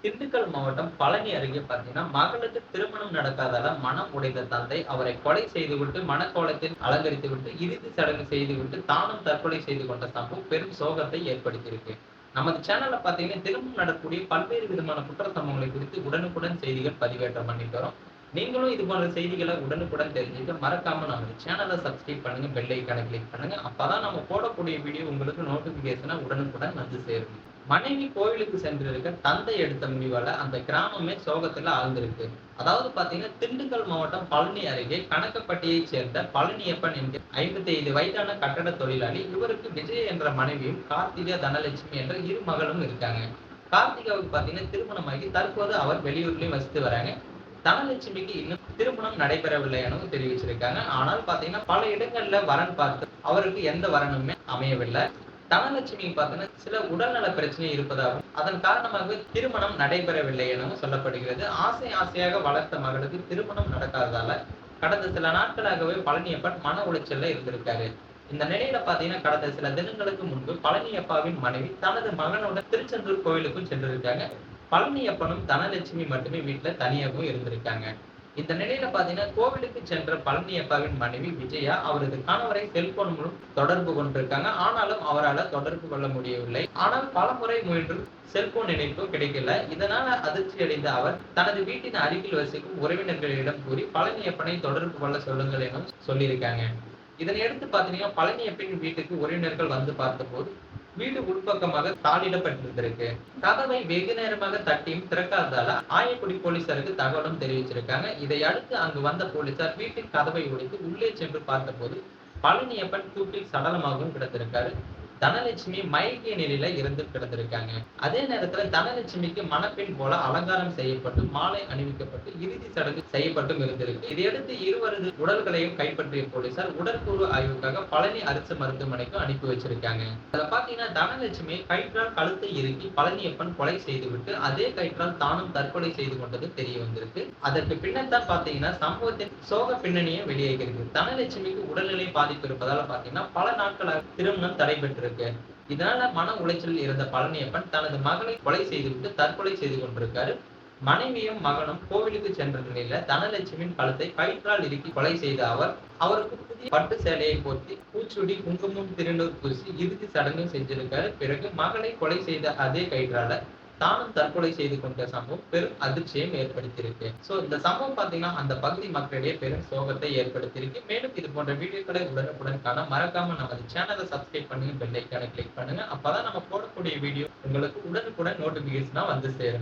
திண்டுக்கல் மாவட்டம் பழனி அருகே பார்த்தீங்கன்னா, மகளுக்கு திருமணம் நடக்காததால மனம் உடைந்த தந்தை அவரை கொலை செய்துவிட்டு, மணக்கோலத்தில் அலங்கரித்துவிட்டு, இறுதி சடங்கு செய்துவிட்டு, தானும் தற்கொலை செய்து கொண்ட சம்பவம் பெரும் சோகத்தை ஏற்படுத்தியிருக்கு. நமது சேனல்ல பார்த்தீங்கன்னா, தினமும் நடக்கக்கூடிய பல்வேறு விதமான குற்ற சம்பவங்களை குறித்து உடனுக்குடன் செய்திகள் பதிவேற்றம் பண்ணிட்டு வரோம். நீங்களும் இது போன்ற செய்திகள உடனுக்குடன் தெரிஞ்சுக்க மறக்காம நமது சேனல சப்ஸ்கிரைப் பண்ணுங்க, பெல் ஐகான கிளிக் பண்ணுங்க. அப்பதான் நம்ம போடக்கூடிய வீடியோ உங்களுக்கு நோட்டிபிகேஷனா உடனுக்குடன் வந்து சேரும். மனைவி கோவிலுக்கு சென்றிருக்க தந்தை எடுத்த முடிவால அந்த கிராமமே சோகத்துல ஆழ்ந்திருக்கு. அதாவது பாத்தீங்கன்னா, திண்டுக்கல் மாவட்டம் பழனி அருகே கணக்கப்பட்டியைச் சேர்ந்த பழனியப்பன் என்கிற 55 வயதான கட்டட தொழிலாளி. இவருக்கு விஜய் என்ற மனைவியும், கார்த்திகா, தனலட்சுமி என்ற இரு மகளும் இருக்காங்க. கார்த்திகாவுக்கு பாத்தீங்கன்னா திருமணமாகி தற்போது அவர் வெளியூர்லயும் வசித்து வராங்க. தனலட்சுமிக்கு இன்னும் திருமணம் நடைபெறவில்லை எனவும் தெரிவிச்சிருக்காங்க. ஆனால் பாத்தீங்கன்னா, பல இடங்கள்ல வரன் பார்த்து அவருக்கு எந்த வரனுமே அமையவில்லை. தனலட்சுமிக்கு பாத்தீங்கன்னா, சில உடல்நல பிரச்சனை இருப்பதாகவும், அதன் காரணமாக திருமணம் நடைபெறவில்லை எனவும் சொல்லப்படுகிறது. ஆசையாக வளர்த்த மகளுக்கு திருமணம் நடக்காததால கடந்த சில நாட்களாகவே பழனியப்பன் மன உளைச்சல்ல இருந்திருக்காரு. இந்த நிலையில பாத்தீங்கன்னா, கடந்த சில தினங்களுக்கு முன்பு பழனியப்பாவின் மனைவி தனது மகனுடன் திருச்செந்தூர் கோயிலுக்கும் சென்றிருக்காங்க. பழனியப்பனும் தனலட்சுமி மட்டுமே வீட்டுல தனியாகவும் இருந்திருக்காங்க. இந்த நிலையில பாத்தீங்கன்னா, கோவிலுக்கு சென்ற பழனியப்பாவின் மனைவி விஜயா அவரது கணவரை செல்போன் மூலம் தொடர்பு கொண்டிருக்காங்க. ஆனாலும் அவரால தொடர்பு கொள்ள முடியவில்லை. ஆனால் பலமுறை முயன்றும் செல்போன் இணைப்பு கிடைக்கல. இதனால அதிர்ச்சி அடைந்த அவர் தனது வீட்டின் அருகில் வசிக்கும் உறவினர்களிடம் கூறி பழனியப்பனை தொடர்பு கொள்ள சொல்லுங்கள் என சொல்லியிருக்காங்க. இதனையடுத்து பாத்தீங்கன்னா, பழனியப்பனின் வீட்டுக்கு உறவினர்கள் வந்து பார்த்தபோது வீடு உள்பக்கமாக தாளிடப்பட்டிருந்திருக்கு. கதவை வெகு நேரமாக தட்டியும் திறக்காததால ஆயக்குடி போலீசாருக்கு தகவலும் தெரிவிச்சிருக்காங்க. இதை அடுத்து அங்கு வந்த போலீசார் வீட்டின் கதவை உடைத்து உள்ளே சென்று பார்த்தபோது பழனியப்பன் தூக்கில் சடலமாகவும் கிடந்திருக்காரு. தனலட்சுமி மயங்கிய நிலையில இறந்து கிடந்திருக்காங்க. அதே நேரத்துல தனலட்சுமிக்கு மணப்பெண் போல அலங்காரம் செய்யப்பட்டு, மாலை அணிவிக்கப்பட்டு, இறுதி சடங்கு செய்யப்பட்டும் இருந்திருக்கு. இதையடுத்து இருவரது உடல்களையும் கைப்பற்றிய போலீசார் உடற்கூறு ஆய்வுக்காக பழனி அரசு மருத்துவமனைக்கு அனுப்பி வச்சிருக்காங்க. அதுல பாத்தீங்கன்னா, தனலட்சுமி கயிற்றால் கழுத்தை இறுக்கி பழனியப்பன் கொலை செய்துவிட்டு, அதே கயிற்றால் தானும் தற்கொலை செய்து கொண்டது தெரிய வந்திருக்கு. அதற்கு பின்னர் தான் பாத்தீங்கன்னா, சம்பவத்தின் சோக பின்னணியே வெளியாகிறது. தனலட்சுமிக்கு உடல்நிலை பாதிப்பு இருப்பதால பாத்தீங்கன்னா, பல நாட்களாக திருமணம் தடைபெற்றிருக்கு. இதனால மன உளைச்சலில் இருந்த பழனியப்பன் தனது மகளை கொலை செய்துவிட்டு தற்கொலை செய்து கொண்டிருக்காரு. மனைவியும் மகனும் கோவிலுக்கு சென்ற நிலையில தனலட்சுமியின் கழுத்தை கயிற்றால் இறுக்கி கொலை செய்த அவர், அவருக்கு புதிய பட்டு சேலையை போர்த்தி, பூச்சுடி, குங்குமம், திருநூறு பூசி இறுதி சடங்கு செஞ்சிருக்காரு. பிறகு மகளை கொலை செய்த அதே கயிற்றால தானும் தற்கொலை செய்து கொண்ட சம்பவம் பெரும் அதிர்ச்சியையும் ஏற்படுத்தியிருக்கு. சோ இந்த சம்பவம் பாத்தீங்கன்னா, அந்த பகுதி மக்களிடையே பெரும் சோகத்தை ஏற்படுத்தியிருக்கு. மேலும் இது போன்ற வீடியோக்களை உடனுக்குடன் காண மறக்காம நமது சேனலை சப்ஸ்கிரைப் பண்ணுங்க, பெல் ஐகானை கிளிக் பண்ணுங்க. அப்பதான் நம்ம போடக்கூடிய வீடியோ உங்களுக்கு உடனுக்குடன் நோட்டிபிகேஷனா வந்து சேரும்.